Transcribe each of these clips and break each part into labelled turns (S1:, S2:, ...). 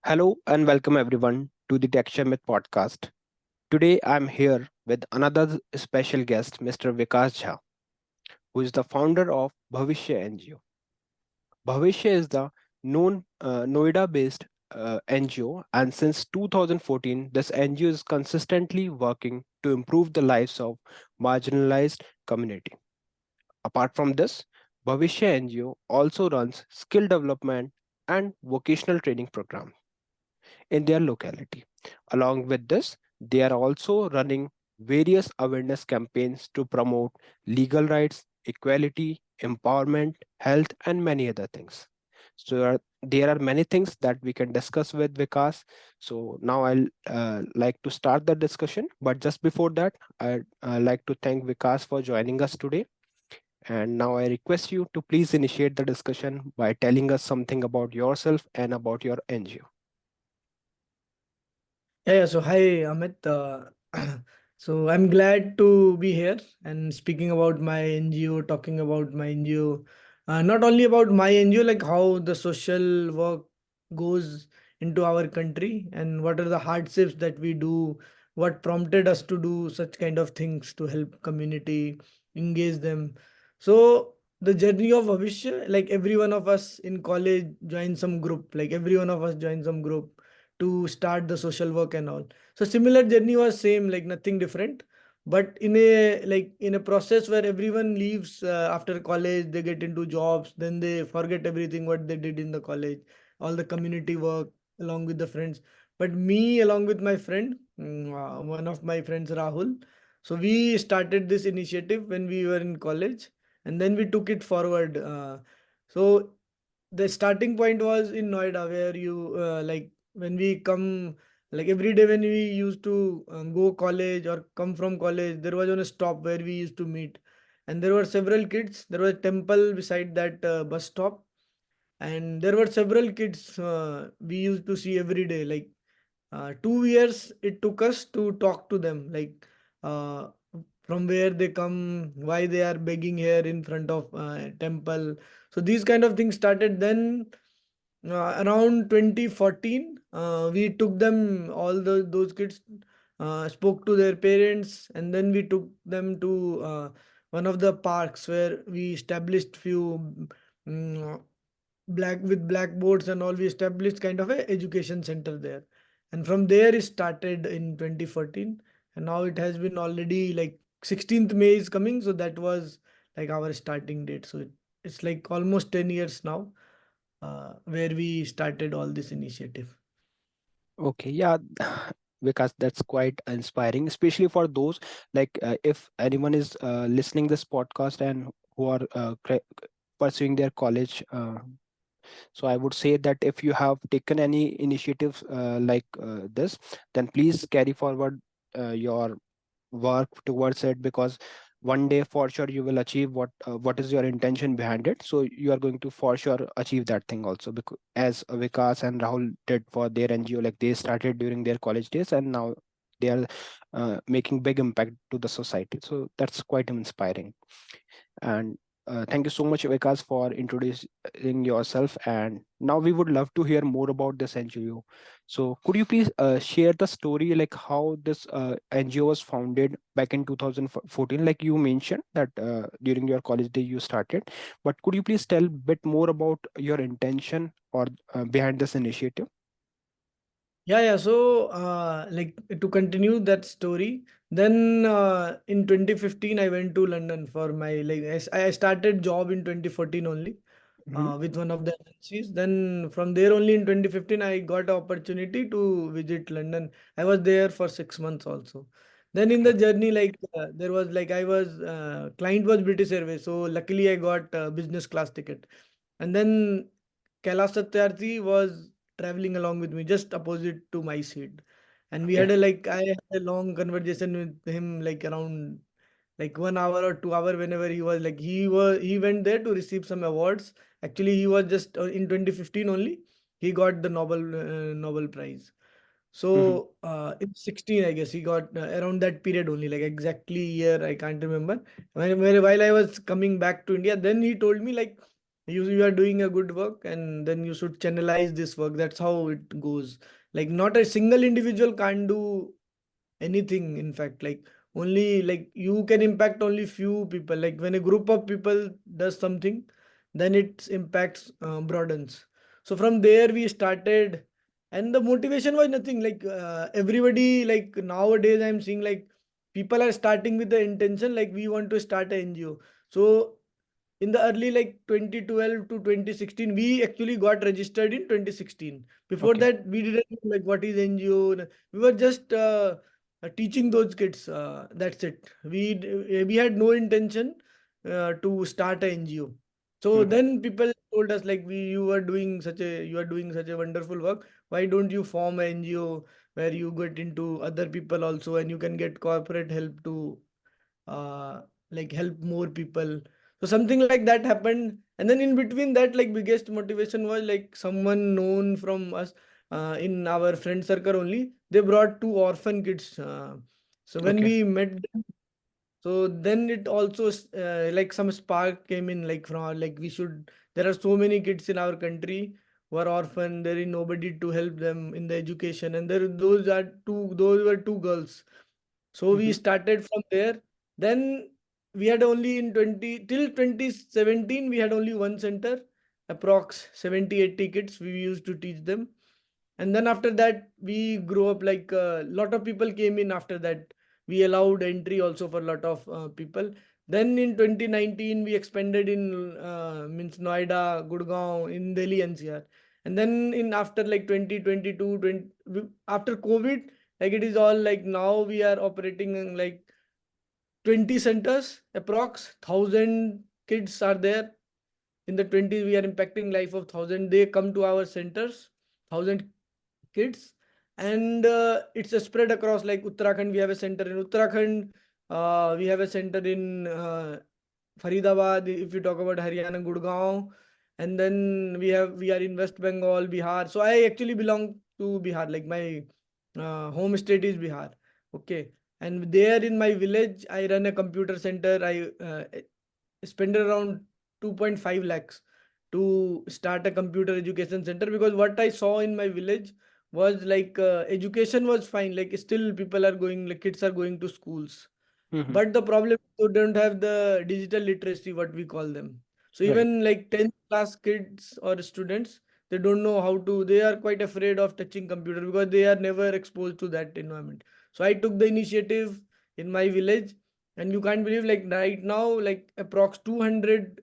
S1: Hello and welcome everyone to the Tech Sharmit Podcast. Today I'm here with another special guest, Mr. Vikash Jha, who is the founder of Bhavishya NGO. Bhavishya is the known Noida-based NGO, and since 2014, this NGO is consistently working to improve the lives of marginalized community. Apart from this, Bhavishya NGO also runs skill development and vocational training programs in their locality. Along with this, they are also running various awareness campaigns to promote legal rights, equality, empowerment, health, and many other things. So there are many things that we can discuss with Vikas. So now I'll like to start the discussion. But just before that, I'd like to thank Vikas for joining us today. And now I request you to please initiate the discussion by telling us something about yourself and about your NGO.
S2: Yeah. So hi, Amit. So I'm glad to be here and speaking about my NGO, talking about my NGO. Not only about my NGO, like how the social work goes into our country and what are the hardships that we do, what prompted us to do such kind of things to help community, engage them. So the journey of Bhavishya, like every one of us in college join some group, like every one of us join some group to start the social work and all. So similar journey was same, like nothing different, but in a process where everyone leaves after college, they get into jobs, then they forget everything what they did in the college, all the community work along with the friends. But me along with my friend, one of my friends, Rahul, so we started this initiative when we were in college, and then we took it forward. So the starting point was in Noida, where you like when we come, like every day when we used to go college or come from college, there was on a stop where we used to meet, and there were several kids. There was a temple beside that bus stop, and there were several kids we used to see every day. Like 2 years it took us to talk to them, like uh, from where they come, why they are begging here in front of temple. So these kind of things started then. Around 2014, we took them, all those kids spoke to their parents, and then we took them to one of the parks where we established few mm, blackboards and all. We established kind of a education center there, and from there it started in 2014, and now it has been already like 16th May is coming, so that was like our starting date. So it's like almost 10 years now where we started all this initiative.
S1: Okay, yeah, because that's quite inspiring, especially for those if anyone is listening this podcast and who are pursuing their college. So I would say that if you have taken any initiatives this, then please carry forward your work towards it, because one day for sure you will achieve what is your intention behind it. So you are going to for sure achieve that thing also, because as Vikas and Rahul did for their NGO, like they started during their college days and now they are making big impact to the society. So that's quite inspiring. And thank you so much, Vikas, for introducing yourself. And now we would love to hear more about this NGO. So, could you please share the story, like how this NGO was founded back in 2014? Like you mentioned that during your college day you started, but could you please tell a bit more about your intention or behind this initiative?
S2: Yeah. So, like to continue that story, then in 2015 I went to London for my I started job in 2014 only
S1: Hmm.
S2: with one of the agencies. Then from there only in 2015 I got an opportunity to visit London. I was there for 6 months also. Then in the
S1: Okay.
S2: journey, like there was like I was client was British Airways, so luckily I got business class ticket. And then Kailash Satyarthi was traveling along with me, just opposite to my seat. And we
S1: Okay.
S2: had a like I had a long conversation with him, like around like 1 hour or 2 hour. Whenever he was like he went there to receive some awards. Actually, he was just in 2015 only. He got the Nobel Prize.
S1: Hmm.
S2: So in 16, I guess he got around that period only, like exactly year I can't remember. While I was coming back to India, then he told me like You are doing a good work, and then you should channelize this work. That's how it goes. Like not a single individual can't do anything, in fact. Like only like you can impact only few people. Like when a group of people does something, then its impacts broadens. So from there we started, and the motivation was nothing. Like everybody, like nowadays I'm seeing like people are starting with the intention like we want to start a NGO. So in the early like 2012 to 2016, we actually got registered in 2016. Before
S1: Okay.
S2: that we didn't know like what is NGO. We were just teaching those kids, that's it. We had no intention to start a NGO. So
S1: Mm-hmm.
S2: then people told us like we you are doing such a wonderful work, why don't you form a NGO where you get into other people also, and you can get corporate help to uh, like help more people. So something like that happened, and then in between that, like biggest motivation was like someone known from us in our friend circle only. They brought two orphan kids. So when
S1: Okay.
S2: we met them, so then it also like some spark came in, like from like we should. There are so many kids in our country who are orphan. There is nobody to help them in the education, and there those are two. Those were two girls. So we
S1: Mm-hmm.
S2: started from there. Then we had only in 20 till 2017 we had only one center, approx 70-80 kids we used to teach them. And then after that we grew up, like a lot of people came in after that. We allowed entry also for a lot of people. Then in 2019 we expanded in means Noida, Gurgaon, in Delhi NCR. And then in after like 2022 after COVID, like it is all like now we are operating in like 20 centers, approx 1,000 kids are there. In the 20s we are impacting life of 1,000. They come to our centers, 1,000 kids. And it's a spread across like Uttarakhand. We have a center in Uttarakhand. We have a center in Faridabad. If you talk about Haryana, Gurgaon. And then we are in West Bengal, Bihar. So I actually belong to Bihar. Like my home state is Bihar. Okay. And there in my village, I run a computer center. I spend around 2.5 lakhs to start a computer education center, because what I saw in my village was like education was fine. Like still people are going, like kids are going to schools,
S1: Mm-hmm.
S2: but the problem is they don't have the digital literacy, what we call them. So
S1: Right.
S2: even like 10th class kids or students, they don't know how to, they are quite afraid of touching computer because they are never exposed to that environment. So I took the initiative in my village, and you can't believe like right now like approx 200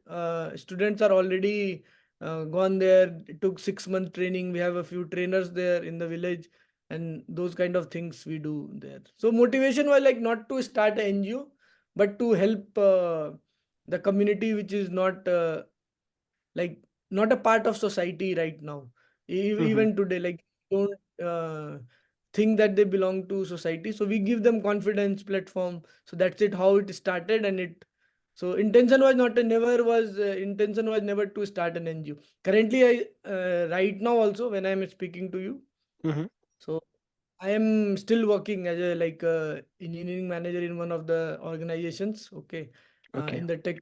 S2: students are already gone there. It took 6 month training. We have a few trainers there in the village, and those kind of things we do there. So motivation was like not to start an NGO, but to help the community which is not like not a part of society right now.
S1: Mm-hmm.
S2: Even today, like don't think that they belong to society. So we give them confidence platform. So that's it. How it started, and it. So intention was not a never was intention was never to start an NGO. Currently, I right now also when I'm speaking to you.
S1: Mm-hmm.
S2: So I am still working as a like engineering manager in one of the organizations. Okay,
S1: Okay.
S2: in the tech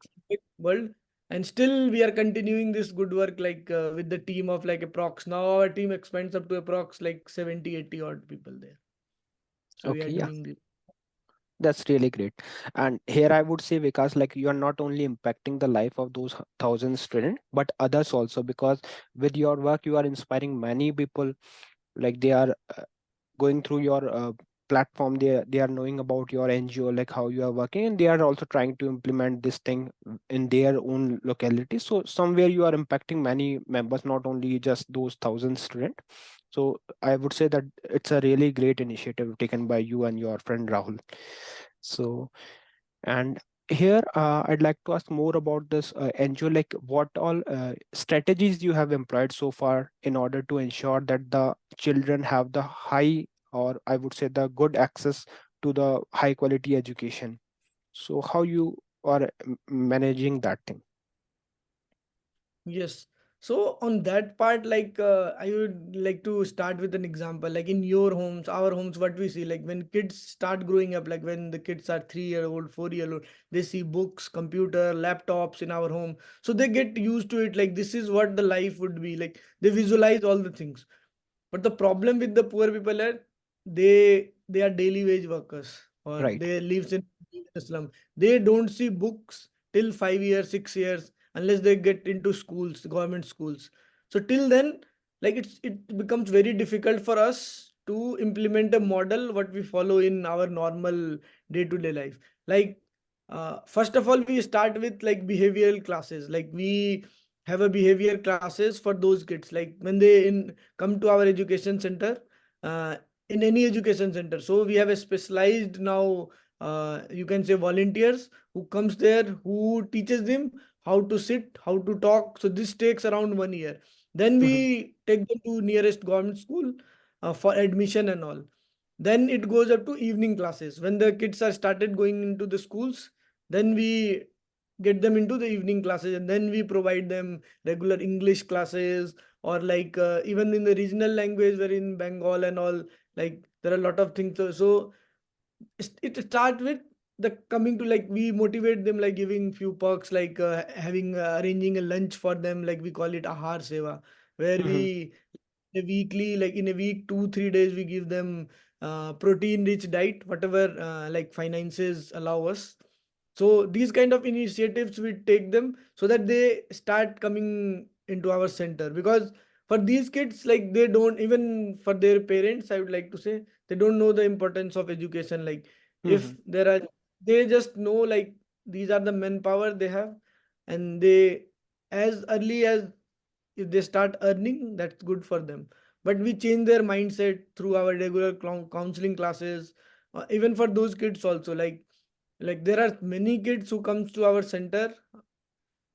S2: world, and still we are continuing this good work like with the team of like approx. Now our team expands up to approx like 70-80 odd people there. So we are
S1: Okay. Yeah.
S2: doing this.
S1: That's really great. And here I would say, because like you are not only impacting the life of those thousand students, but others also, because with your work you are inspiring many people. Like they are going through your platform, they are knowing about your NGO, like how you are working, and they are also trying to implement this thing in their own locality. So somewhere you are impacting many members, not only just those thousand students. So I would say that it's a really great initiative taken by you and your friend Rahul. So, and here I'd like to ask more about this NGO, like what all strategies you have employed so far in order to ensure that the children have the high, or I would say the good access to the high quality education. So how you are managing that thing?
S2: Yes. So on that part, I would like to start with an example. Like in your homes, our homes, what we see, like when kids start growing up, like when the kids are 3 year old, 4 year old, they see books, computer, laptops in our home. So they get used to it. Like this is what the life would be. Like they visualize all the things. But the problem with the poor people are they are daily wage workers or
S1: Right.
S2: they lives in a slum. They don't see books till 5 years, 6 years unless they get into schools, government schools. So till then, like it becomes very difficult for us to implement a model what we follow in our normal day-to-day life. Like first of all, we start with like behavioral classes. Like we have a behavior classes for those kids. Like when they in come to our education center, uh, in any education center, so we have a specialized now, you can say volunteers who comes there, who teaches them how to sit, how to talk. So this takes around 1 year. Then
S1: Hmm.
S2: we take them to nearest government school for admission and all. Then it goes up to evening classes when the kids are started going into the schools. Then we get them into the evening classes, and then we provide them regular English classes, or even in the regional language where in Bengal and all, like there are a lot of things. So it start with the coming to, like we motivate them, like giving few perks, like having arranging a lunch for them, like we call it ahar seva, where
S1: Hmm.
S2: we a weekly, like in a week 2 3 days we give them protein rich diet, whatever like finances allow us. So these kind of initiatives we take them so that they start coming into our center, because for these kids, like they don't, even for their parents, I would like to say, they don't know the importance of education. Like if
S1: Hmm.
S2: there are, they just know like these are the manpower they have, and they, as early as if they start earning, that's good for them. But we change their mindset through our regular counseling classes, even for those kids also. Like there are many kids who comes to our center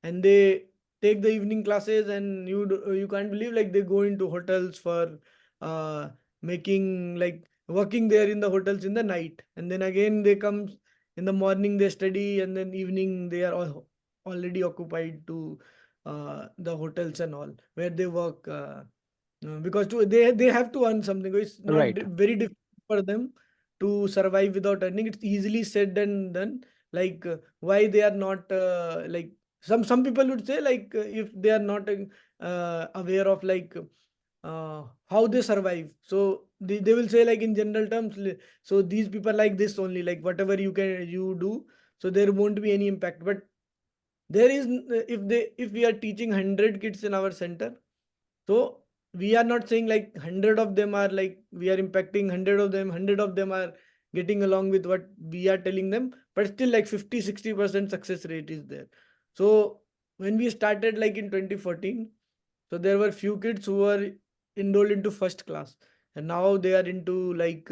S2: and they take the evening classes, and you can't believe, like they go into hotels for uh making, like working there in the hotels in the night, and then again they come in the morning, they study, and then evening they are already occupied to the hotels and all where they work, because they have to earn something. It's not
S1: Right.
S2: very difficult for them to survive without earning. It's easily said and done. Like why they are not like some people would say, like if they are not aware of like how they survive, so they will say like in general terms, so these people like this only, like whatever you do, so there won't be any impact. But there is if we are teaching 100 kids in our center, so we are not saying like 100 of them are like we are impacting 100 of them, 100 of them are getting along with what we are telling them, but still like 50 60% success rate is there. So when we started like in 2014, so there were few kids who were enrolled into first class, and now they are into like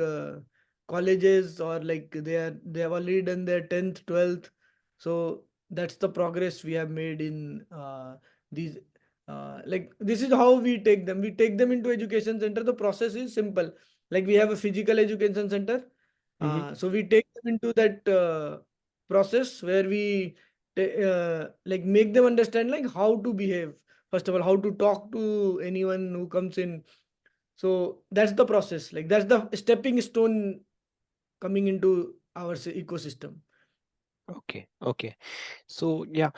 S2: colleges, or like they have already done their 10th 12th. So that's the progress we have made in these like this is how we take them into education center. The process is simple. Like we have a physical education center,
S1: Hmm.
S2: so we take them into that process where we like make them understand like how to behave, first of all, how to talk to anyone who comes in. So that's the process, like that's the stepping stone coming into our ecosystem.
S1: Okay. Okay. So yeah,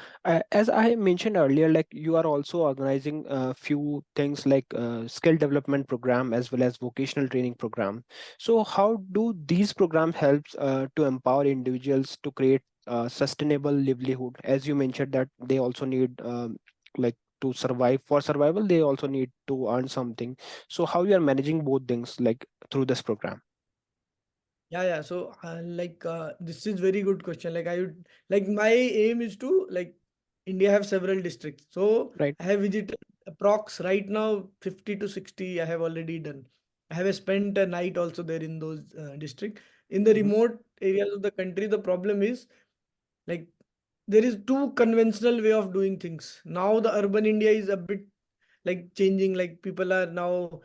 S1: as I mentioned earlier, like you are also organizing a few things like skill development program as well as vocational training program. So how do these programs help to empower individuals to create sustainable livelihood? As you mentioned that they also need like to survive. For survival, they also need to earn something. So how you are managing both things like through this program?
S2: Yeah. So, this is very good question. Like, I would like my aim is to like India have several districts. So
S1: Right.
S2: I have visited approx right now 50 to 60. I have already done. I have spent a night also there in those district. In the
S1: Hmm.
S2: remote areas of the country, the problem is like there is too conventional way of doing things. Now the urban India is a bit like changing. Like people are now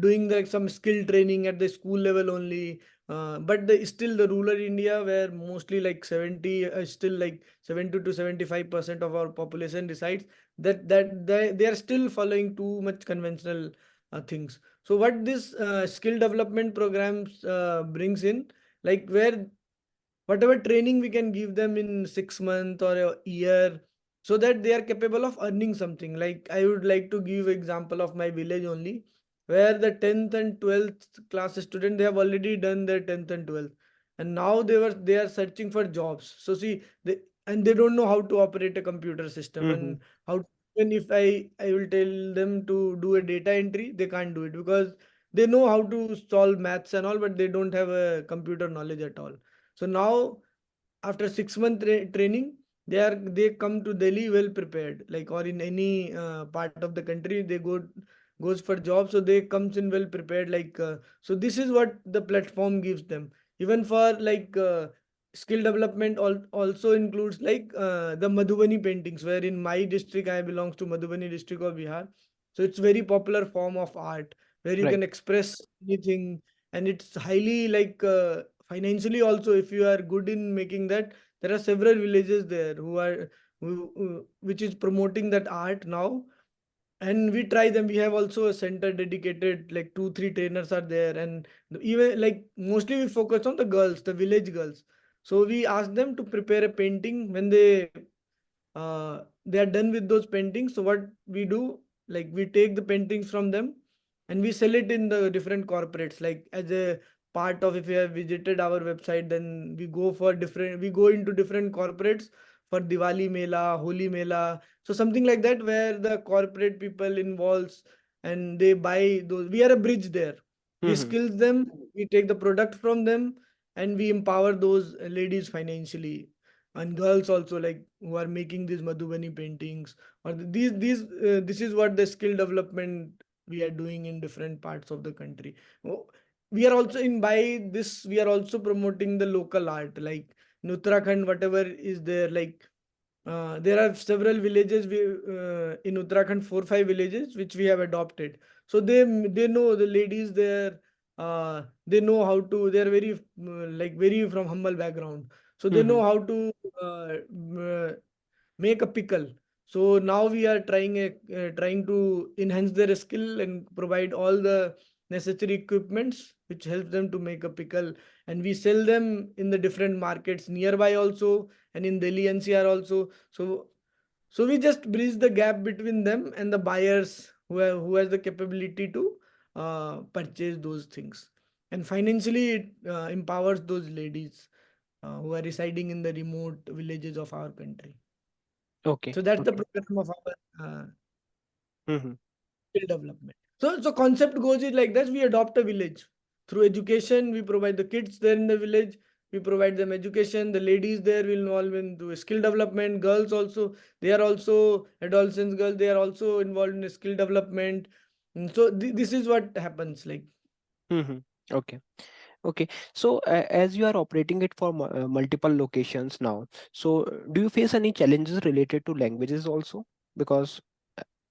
S2: doing like some skill training at the school level only, but still the rural India, where mostly like 70, still like 70 to 75% of our population resides, that they are still following too much conventional things. So what this skill development programs brings in, like where whatever training we can give them in 6 months or a year, so that they are capable of earning something. Like I would like to give example of my village only, where the 10th and 12th class student, they have already done their 10th and 12th, and now they are searching for jobs. So see, they don't know how to operate a computer system,
S1: Mm-hmm.
S2: and how, even if I will tell them to do a data entry, they can't do it, because they know how to solve maths and all, but they don't have a computer knowledge at all. So now, after 6 month training, they come to Delhi well prepared, like, or in any part of the country they goes for job, so they comes in well prepared, like, so this is what the platform gives them. Even for like skill development also includes like the Madhubani paintings, where in my district, I belongs to Madhubani district of Bihar. So it's very popular form of art, where you
S1: Right.
S2: can express anything, and it's highly like financially also, if you are good in making that. There are several villages there which is promoting that art now, and we try them. We have also a center dedicated, like 2 3 trainers are there, and even like mostly we focus on the girls, the village girls. So we ask them to prepare a painting. When they are done with those paintings, so what we do, like we take the paintings from them, and we sell it in the different corporates, like as a part of, if you have visited our website, then we go into different corporates for Diwali Mela, Holi Mela, so something like that, where the corporate people involves, and they buy those. We are a bridge there. We
S1: Mm-hmm.
S2: skills them, we take the product from them, and we empower those ladies financially, and girls also, like who are making these Madhubani paintings, or this is what the skill development we are doing in different parts of the country. Oh, we are also in by this, we are also promoting the local art, like in Uttarakhand, whatever is there, like there are several villages in Uttarakhand, 4 5 villages which we have adopted. So they know the ladies there. They know how to. They are very like very from humble background, so they
S1: Mm-hmm.
S2: know how to uh, uh, make a pickle. So now we are trying to enhance their skill and provide all the necessary equipments which helps them to make a pickle, and we sell them in the different markets nearby also, and in Delhi NCR also. So we just bridge the gap between them and the buyers who has the capability to purchase those things, and financially it empowers those ladies who are residing in the remote villages of our country.
S1: Okay.
S2: So that's the
S1: Okay.
S2: program of our
S1: Mm-hmm.
S2: skill development. So concept goes is like this: we adopt a village through education. We provide the kids there in the village. We provide them education. The ladies there will involve into skill development. Girls also, they are also adolescents. Girls, they are also involved in skill development. So this is what happens. Like,
S1: Mm-hmm. Okay. Okay. So, as you are operating it for multiple locations now, so do you face any challenges related to languages also? Because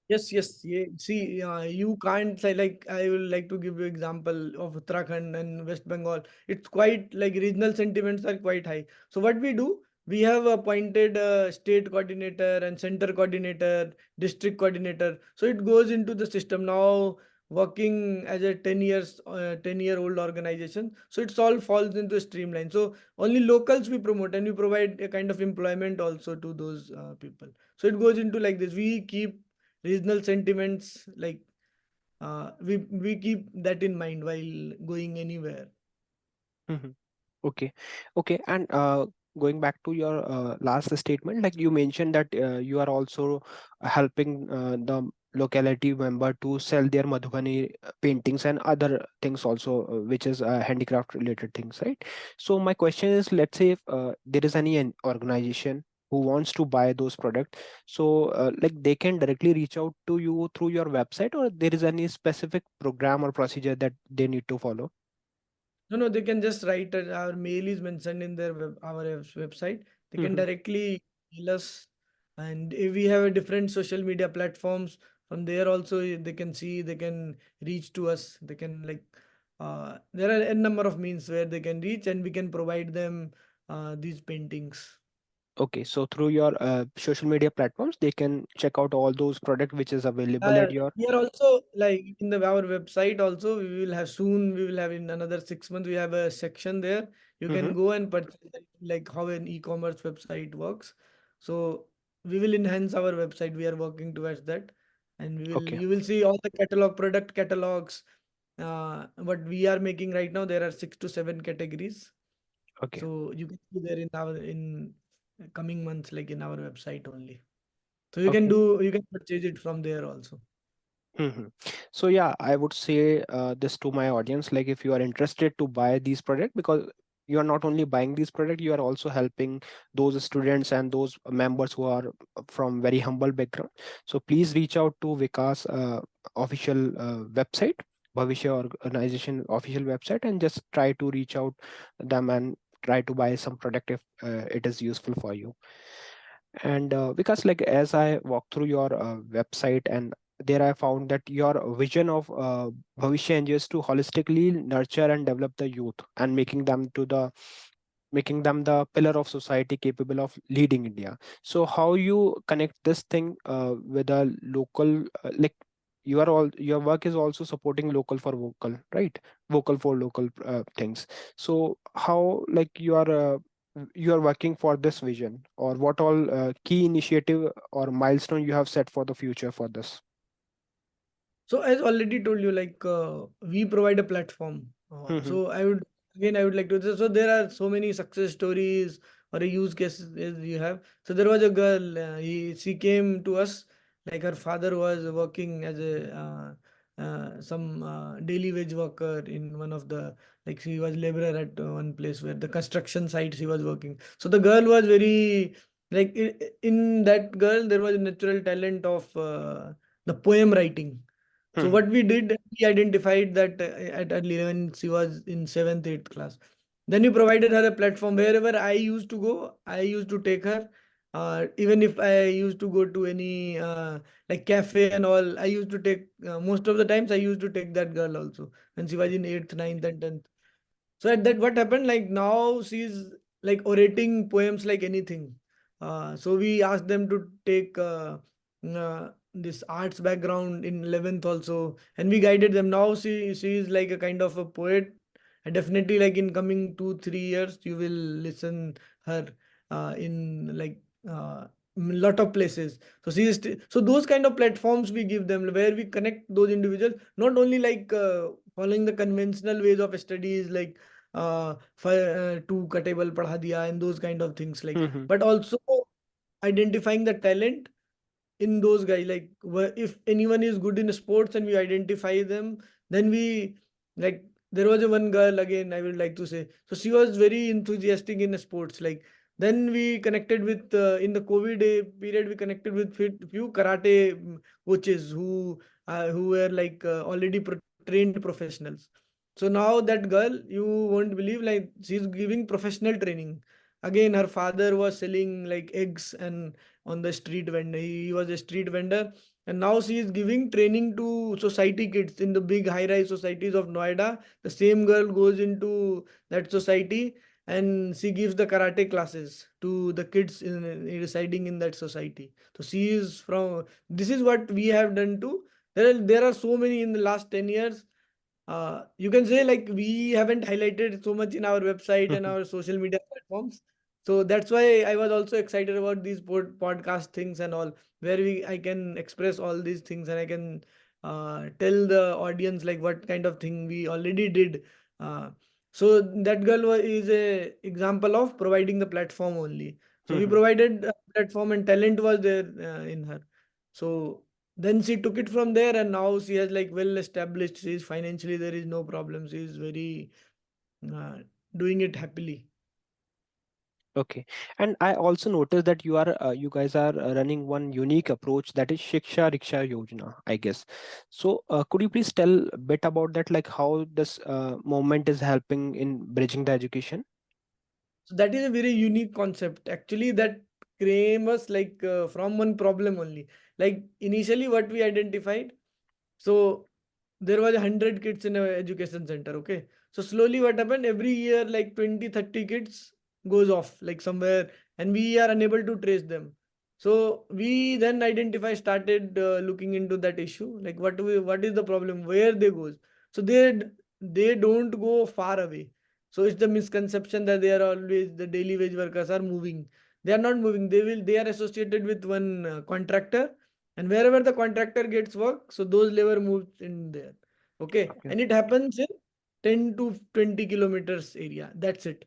S2: yes, yes. Yeah. See, you can't say, like, I will like to give you example of Uttarakhand and West Bengal. It's quite like regional sentiments are quite high. So what we do, we have appointed a state coordinator and center coordinator, district coordinator. So it goes into the system now, working as a 10-year-old organization. So it's all falls into a streamline. So only locals we promote, and we provide a kind of employment also to those people. So it goes into like this. We keep regional sentiments, like we keep that in mind while going anywhere.
S1: Mhm. Okay, okay, and going back to your last statement, like you mentioned that you are also helping the locality member to sell their Madhubani paintings and other things also, which is handicraft related things, right? So my question is, let's say if there is any an organization who wants to buy those products, so like they can directly reach out to you through your website, or there is any specific program or procedure that they need to follow?
S2: No, no, they can just write. Our mail is mentioned in their website. They can
S1: Mm-hmm.
S2: directly mail us, and if we have a different social media platforms, from there also they can see. They can reach to us. They can like. there are a number of means where they can reach, and we can provide them these paintings.
S1: Okay, so through your social media platforms, they can check out all those product which is available
S2: Yeah,
S1: at your.
S2: we are also like in the our website also. We will have soon. We will have in another 6 months. We have a section there. You
S1: Mm-hmm.
S2: can go and purchase like how an e-commerce website works. So we will enhance our website. We are working towards that, and we will
S1: Okay,
S2: you will see all the product catalogs. What we are making right now, there are 6 to 7 categories.
S1: okay,
S2: So you can see there in our in coming months, like in our website only. So you can
S1: okay.
S2: purchase it from there also.
S1: Mhm. So yeah, I would say this to my audience, like if you are interested to buy these products, because you are not only buying these products, you are also helping those students and those members who are from very humble background. So please reach out to Vikas official website, Bhavishya organization official website, and just try to reach out them and try to buy some product if it is useful for you. And because like as I walk through your website, and there I found that your vision of Bhavishya NGO is to holistically nurture and develop the youth and making them the pillar of society capable of leading India. So how you connect this thing with a local like you are all your work is also supporting local for vocal, right? Vocal for local things. So how like you are working for this vision, or what all key initiative or milestone you have set for the future for this?
S2: So as already told you, like we provide a platform.
S1: Hmm.
S2: I would like to. So there are so many success stories or a use cases as you have. So there was a girl. She came to us. Like her father was working as a some daily wage worker in one of the, like she was laborer at one place where the construction site she was working. So the girl was very like in that girl there was a natural talent of the poem writing. So
S1: Hmm.
S2: what we did, we identified that at early when she was in seventh, eighth class. Then we provided her a platform wherever I used to go. I used to take her. Even if I used to go to any like cafe and all, I used to take most of the times I used to take that girl also when she was in eighth, ninth, and 10th. So at that, what happened? Like now she's like orating poems like anything. So we asked them to take this arts background in 11th also, and we guided them. Now she is like a kind of a poet, and definitely like in coming 2 3 years you will listen her in like lot of places. So so those kind of platforms we give them where we connect those individuals, not only like following the conventional ways of studies like two ka table padha diya and those kind of things, like,
S1: Hmm.
S2: but also identifying the talent in those guys, like if anyone is good in sports and we identify them, then we, like, there was a one girl, again I would like to say, so she was very enthusiastic in sports, like, then we connected with in the covid period we connected with few karate coaches who were like already trained professionals. So now that girl, you won't believe, like she's giving professional training. Again, her father was selling like eggs and on the street vendor. He was a street vendor, and now she is giving training to society kids in the big high-rise societies of Noida. The same girl goes into that society and she gives the karate classes to the kids residing in that society. So she is from. This is what we have done too. There are so many in the last 10 years. You can say like we haven't highlighted so much in our website and our social media platforms. So that's why I was also excited about these podcast things and all, where I can express all these things and I can tell the audience like what kind of thing we already did. Uh, so that girl is a example of providing the platform only. So we
S1: Hmm.
S2: provided a platform and talent was there in her. So then she took it from there and now she has like well established. She is financially, there is no problem. She is very uh, doing it happily.
S1: Okay, and I also noticed that you guys are running one unique approach, that is Shiksha Rickshaw Yojana, I guess. So could you please tell a bit about that, like how this movement is helping in bridging the education?
S2: So that is a very unique concept. Actually, that came us like from one problem only. Like initially, what we identified. So there was 100 kids in a education center. Okay, so slowly what happened, every year like 20-30 kids goes off like somewhere, and we are unable to trace them. So we then started looking into that issue, like what is the problem, where they goes. So they don't go far away. So it's the misconception that they are always, the daily wage workers are moving. They are not moving. They are associated with one contractor, and wherever the contractor gets work, so those labor moves in there. Okay,
S1: Okay.
S2: and it happens in 10 to 20 kilometers area. That's it.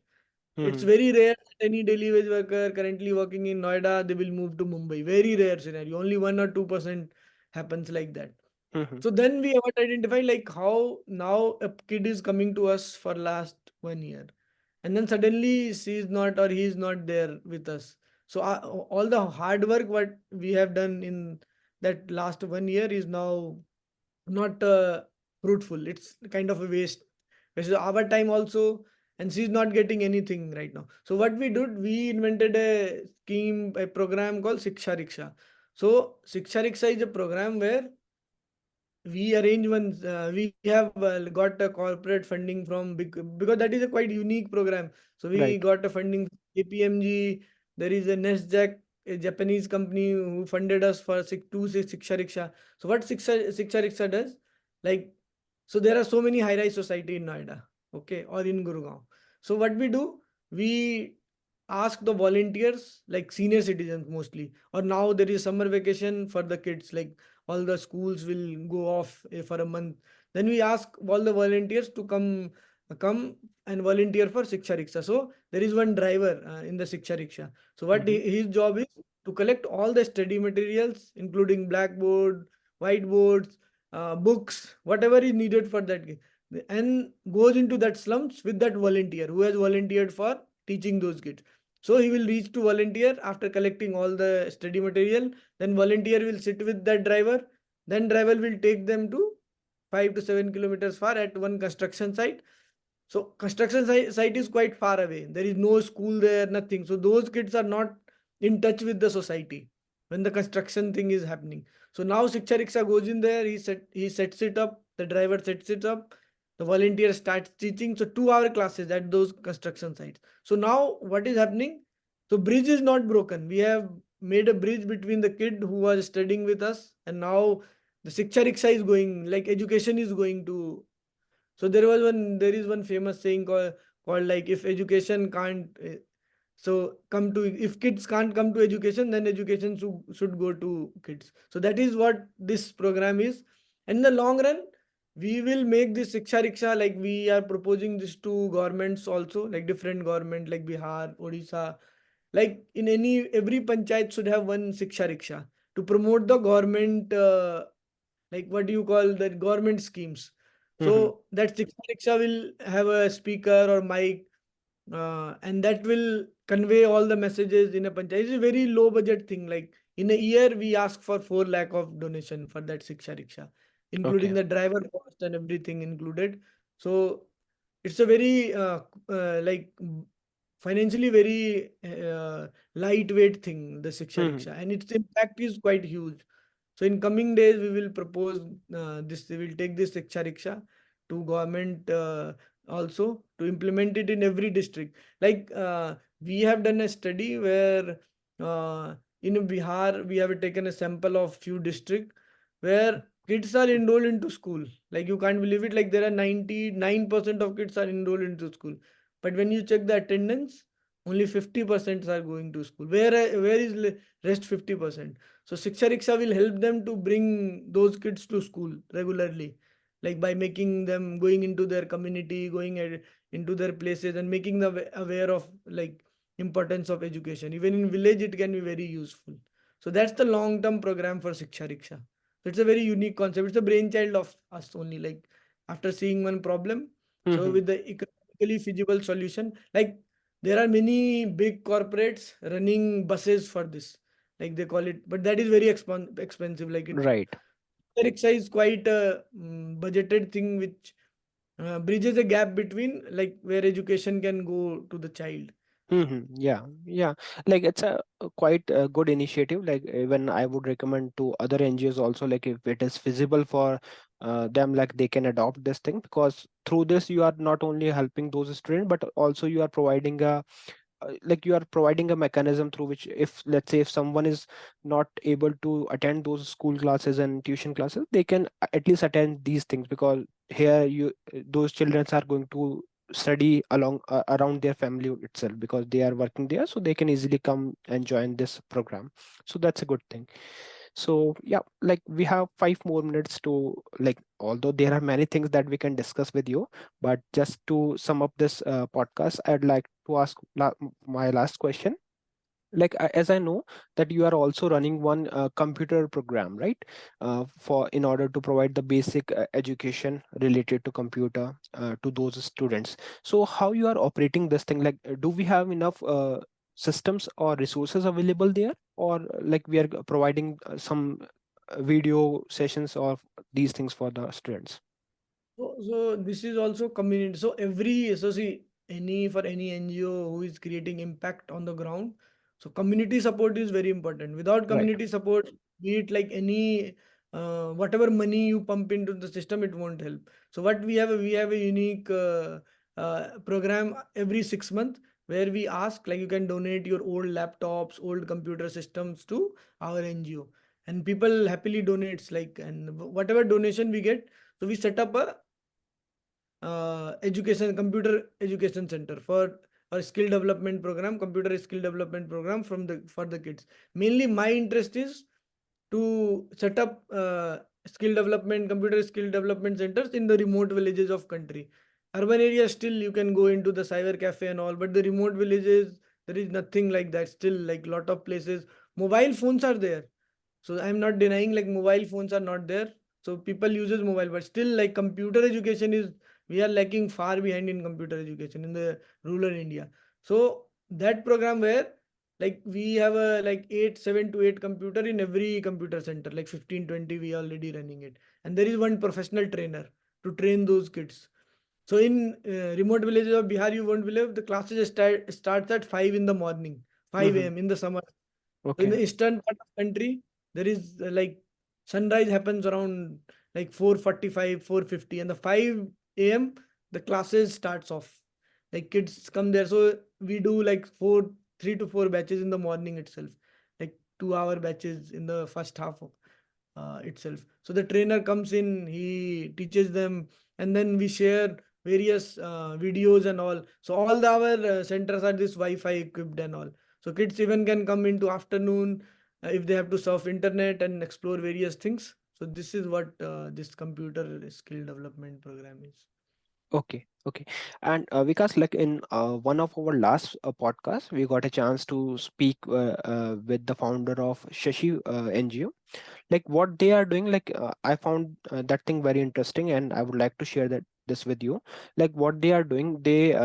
S2: It's
S1: Mm-hmm.
S2: very rare that any daily wage worker currently working in Noida, they will move to Mumbai. Very rare scenario. Only 1 or 2% happens like that.
S1: Mm-hmm.
S2: So then we have to identify like how now a kid is coming to us for last 1 year, and then suddenly she is not or he is not there with us. So all the hard work what we have done in that last 1 year is now not fruitful. It's kind of a waste. Which is our time also, and she's not getting anything right now. So what we did, we invented a scheme, a program called Shiksha Rickshaw. So Shiksha Rickshaw is a program where we arrange one, we have got a corporate funding from big, because that is a quite unique program. So we
S1: Right.
S2: got a funding from KPMG. There is a Nasdaq, a Japanese company who funded us for Shiksha Rickshaw. So what Shiksha Rickshaw does, like, so there are so many high rise society in Noida, okay, or in Gurugram. So what we do, we ask the volunteers, like senior citizens mostly, or now there is summer vacation for the kids, like all the schools will go off for a month. Then we ask all the volunteers to come and volunteer for Shiksha Rickshaw. So there is one driver in the Shiksha Rickshaw. So what
S1: Mm-hmm.
S2: his job is to collect all the study materials, including blackboard, whiteboards, books, whatever is needed for that, and goes into that slums with that volunteer who has volunteered for teaching those kids. So he will reach to volunteer after collecting all the study material. Then volunteer will sit with that driver. Then driver will take them to 5 to 7 kilometers far at one construction site. So construction site is quite far away. There is no school there, nothing. So those kids are not in touch with the society when the construction thing is happening. So now Shiksha Rickshaw goes in there. He sets it up. The driver sets it up. The volunteer starts teaching. So 2 hour classes at those construction sites. So now what is happening? So bridge is not broken. We have made a bridge between the kid who was studying with us, and now the Shiksha Rickshaw is going, like education is going to. So there is one famous saying called like, if education can't so come to, if kids can't come to education, then education should go to kids. So that is what this program is. And in the long run, we will make this Shiksha Rickshaw, like we are proposing this to governments also, like different government like Bihar, Odisha, like in every panchayat should have one Shiksha Rickshaw to promote the government, like what do you call the government schemes.
S1: Mm-hmm.
S2: So that Shiksha Rickshaw will have a speaker or mic, and that will convey all the messages in a panchayat. It's a very low budget thing. Like in a year, we ask for 4 lakh of donation for that Shiksha Rickshaw, including
S1: Okay.
S2: the driver cost and everything included. So it's a very like financially very lightweight thing, the Shiksha
S1: Mm-hmm.
S2: Rickshaw, and its impact is quite huge. So in coming days, we will propose this. We will take this Shiksha Rickshaw to government also to implement it in every district. Like we have done a study where in Bihar we have taken a sample of few district where kids are enrolled into school. Like you can't believe it. Like there are 99% of kids are enrolled into school, but when you check the attendance, only 50% are going to school. Where is rest 50%? So Shiksha Rickshaw will help them to bring those kids to school regularly, like by making them going into their community, into their places, and making them aware of like importance of education. Even in village, it can be very useful. So that's the long-term program for Shiksha Rickshaw. So it's a very unique concept. It's a brainchild of us only. Like after seeing one problem, so
S1: Mm-hmm.
S2: with the economically feasible solution, like there are many big corporates running buses for this, like they call it, but that is very expensive. Like it,
S1: Right.
S2: the rickshaw is quite a budgeted thing, which bridges a gap between like where education can go to the child.
S1: Yeah, yeah. Like it's a quite a good initiative. Like even I would recommend to other NGOs also. Like if it is feasible for them, like they can adopt this thing, because through this you are not only helping those students, but also you are providing a like you are providing a mechanism through which, if let's say if someone is not able to attend those school classes and tuition classes, they can at least attend these things, because here you those children are going to study along around their family itself, because they are working there, so they can easily come and join this program. So that's a good thing. So yeah, like we have 5 more minutes to, like, although there are many things that we can discuss with you, but just to sum up this podcast, I'd like to ask my last question. Like as I know that you are also running one computer program, right? For in order to provide the basic education related to computer to those students. So how you are operating this thing? Like, do we have enough systems or resources available there, or like we are providing some video sessions or these things for the students?
S2: So this is also community. So every so see any for any NGO who is creating impact on the ground. So community support is very important. Without
S1: Right.
S2: community support, be it like any whatever money you pump into the system, it won't help. So what we have a unique program every 6 months where we ask like you can donate your old laptops, old computer systems to our NGO, and people happily donates like and whatever donation we get, so we set up a education computer education center for a skill development program, computer skill development program from the for the kids. Mainly my interest is to set up skill development computer skill development centers in the remote villages of country. Urban areas still you can go into the cyber cafe and all, but the remote villages there is nothing like that. Still like lot of places mobile phones are there, so I'm not denying like mobile phones are not there, so people uses mobile, but still like computer education is we are lacking far behind in computer education in the rural India. So that program where like we have a like 7 to 8 computer in every computer center, like 15-20 we are already running it, and there is one professional trainer to train those kids. So in remote villages of Bihar, you won't believe the classes starts at 5 in the morning, 5
S1: Mm-hmm.
S2: a.m. in the summer. So in
S1: Okay.
S2: the eastern part of country, there is like sunrise happens around like 4:45, 4:50, and the 5 a.m. the classes starts off. Like kids come there, so we do like 3 to 4 batches in the morning itself, like 2 hour batches in the first half of itself. So the trainer comes in, he teaches them, and then we share various videos and all. So all our centers are this Wi-Fi equipped and all. So kids even can come into afternoon if they have to surf internet and explore various things. So this is what this computer skill development program is.
S1: Okay, okay. And Vikas, like in one of our last podcasts, we got a chance to speak with the founder of Shashi NGO. Like what they are doing, like I found that thing very interesting, and I would like to share that this with you. Like what they are doing, they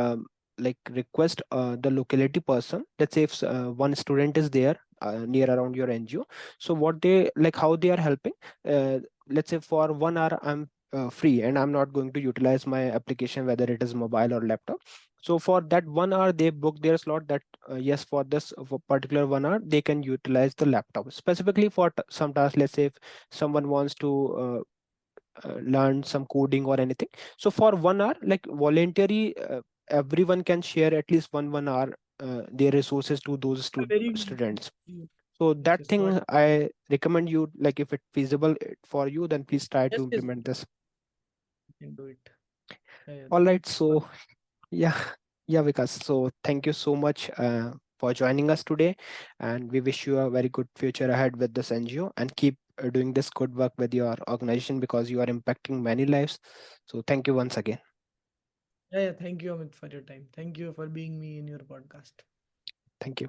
S1: like request the locality person. Let's say if one student is there near around your NGO, so what they like how they are helping. Let's say for 1 hour I'm free and I'm not going to utilize my application, whether it is mobile or laptop. So for that 1 hour they book their slot, that yes, for this for particular 1 hour they can utilize the laptop specifically for some tasks. Let's say if someone wants to learn some coding or anything, so for 1 hour, like voluntary, everyone can share at least one hour their resources to those
S2: Very
S1: students. So
S2: yes,
S1: that
S2: yes, got
S1: thing I recommend you, like if it's feasible for you, then please try to
S2: yes, yes,
S1: implement this.
S2: you can do it. Yeah,
S1: All right,
S2: that's
S1: so yeah, yeah, Vikas. So thank you so much for joining us today, and we wish you a very good future ahead with this NGO, and keep doing this good work with your organization, because you are impacting many lives. So thank you once again.
S2: yeah, yeah. Thank you, Amit, for your time. Thank you for being me in your podcast.
S1: Thank you.